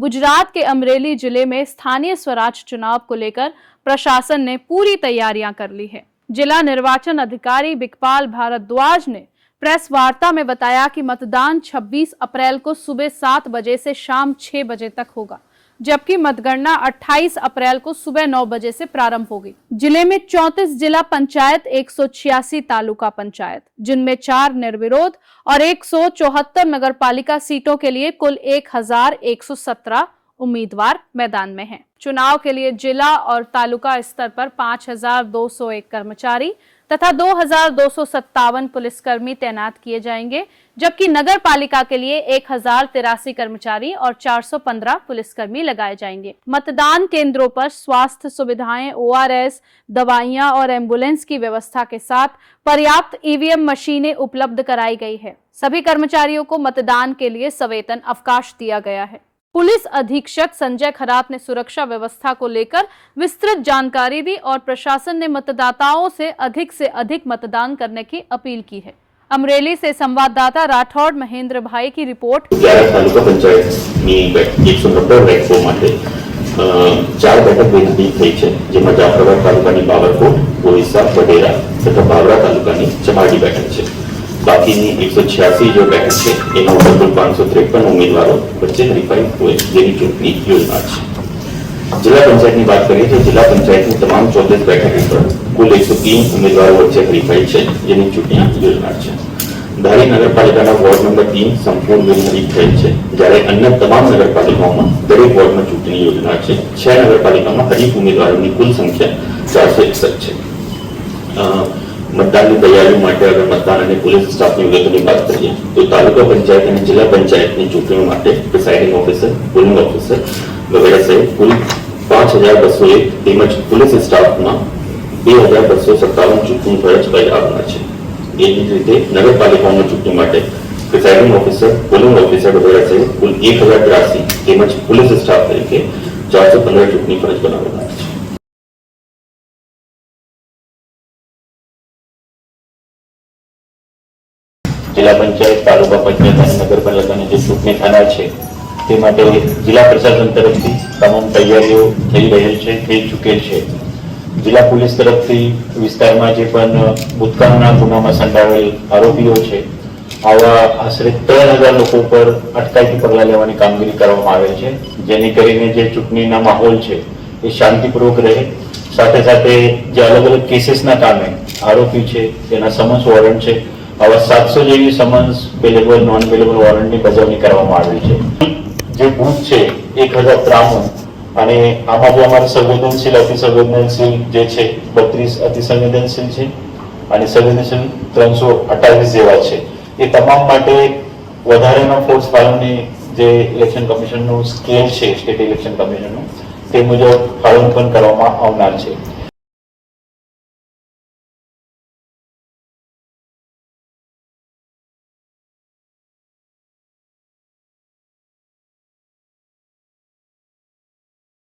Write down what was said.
गुजरात के अमरेली जिले में स्थानीय स्वराज चुनाव को लेकर प्रशासन ने पूरी तैयारियां कर ली है। जिला निर्वाचन अधिकारी बिकपाल भारद्वाज ने प्रेस वार्ता में बताया कि मतदान 26 अप्रैल को सुबह 7 बजे से शाम 6 बजे तक होगा, जबकि मतगणना 28 अप्रैल को सुबह 9 बजे से प्रारंभ होगी। जिले में 34 जिला पंचायत, 186 तालुका पंचायत, जिनमें 4 निर्विरोध और 174 नगरपालिका सीटों के लिए कुल 1117 उम्मीदवार मैदान में हैं। चुनाव के लिए जिला और तालुका स्तर पर 5201 कर्मचारी तथा 2257 पुलिसकर्मी तैनात किए जाएंगे, जबकि नगर पालिका के लिए 1083 कर्मचारी और 415 पुलिसकर्मी लगाए जाएंगे। मतदान केंद्रों पर स्वास्थ्य सुविधाएं, ORS, दवाइयां और एम्बुलेंस की व्यवस्था के साथ पर्याप्त EVM मशीनें उपलब्ध कराई गई है। सभी कर्मचारियों को मतदान के लिए सवेतन अवकाश दिया गया है। पुलिस अधीक्षक संजय खरात ने सुरक्षा व्यवस्था को लेकर विस्तृत जानकारी दी और प्रशासन ने मतदाताओं से अधिक मतदान करने की अपील की है। अमरेली से संवाददाता राठौड़ महेंद्र भाई की रिपोर्ट। 11 तालुका पंचायतની 190 બેઠકો માટે 4 બેઠક વિનંતી થઈ છે, જેમાં જાફરાબાદ તાલુકાની બાબરકોટ, બોરીસા, વડેરા તથા બાવરા તાલુકાની ચમાડી બેઠક છે। બાકીની 186 जो બેઠક છે એમાં કુલ 553 ઉમેદવારો વચ્ચે હરીફાઈ હોય જેની ચૂંટણી યોજના છે। जिला पंचायत की बात करें तो जिला पंचायत में तमाम 34 बैठकों पर कुल 103 उम्मीदवारों वच्चे हरीफाई है जेनी चूंटणी योजना है। धारी नगरपालिका वार्ड नंबर 3 संपूर्ण बिनहरीफ थयेल है, ज्यारे अन्य तमाम नगरपालिकाओं में दरेक वार्ड में चूंटणी योजना है। 6 नगरपालिका में हरीफ उम्मीदवारों की कुल संख्या 461 है। मतदान की तैयारी माटे अगर मतदान और पुलिस स्टाफ की विगतों की बात करिए तो तालुका पंचायत और जिला पंचायत की चूंटणी माटे प्रिसाइडिंग ऑफिसर, पोलिंग ऑफिसर वगैरह सहित कुल 5201 તેમજ पुलिस स्टाफ में 2257 चूंटणी फरज बजाववाना છે। એ જ રીતે નગરપાલિકાઓની ચૂંટણી માટે પ્રિસાઇડિંગ ઓફિસર, પોલિંગ ઓફિસર વગેરે સહિત કુલ 1083 તેમજ पुलिस स्टाफ તરીકે 415 ચૂંટણી ફરજ બનાવવાના છે। जिला पंचायत, तालुका पंचायत और नगरपालिका जो चूंटणी थाना है તે માટે જિલ્લા પ્રશાસન તરફથી તમામ તૈયારીઓ થઈ રહેલ છે, થઈ ચૂકેલ છે। જિલ્લા પોલીસ તરફથી વિસ્તારમાં જે પણ ભૂતકાળના ગુનામાં સંડોવાયેલ આરોપીઓ છે આવા આશરે 3000 લોકો પર અટકાયતી પગલાં લેવાની કામગીરી કરવામાં આવેલ છે, જેની કરીને જે ચૂંટણીના માહોલ છે એ શાંતિપૂર્વક રહે। સાથે સાથે જે અલગ અલગ કેસીસના કામે આરોપી છે તેના સમન્સ વોરંટ છે, આવા 700 જેવી સમન્સ પેલેબલ, નોન પેલેબલ વોરંટની બજાવણી કરવામાં આવેલ છે। જે બૂથ છે 1093 અને આમાં જે અમારા સંવેદનશીલ, અતિ સંવેદનશીલ જે છે 32 અતિ સંવેદનશીલ છે અને સંવેદનશીલ 328 જેવા છે। એ તમામ માટે વધારેનો ફોર્સ ફાળવણી જે ઇલેક્શન કમિશનનું સ્કેલ છે, સ્ટેટ ઇલેક્શન કમિશનનું તે મુજબ ફાળવણી પણ કરવામાં આવનાર છે।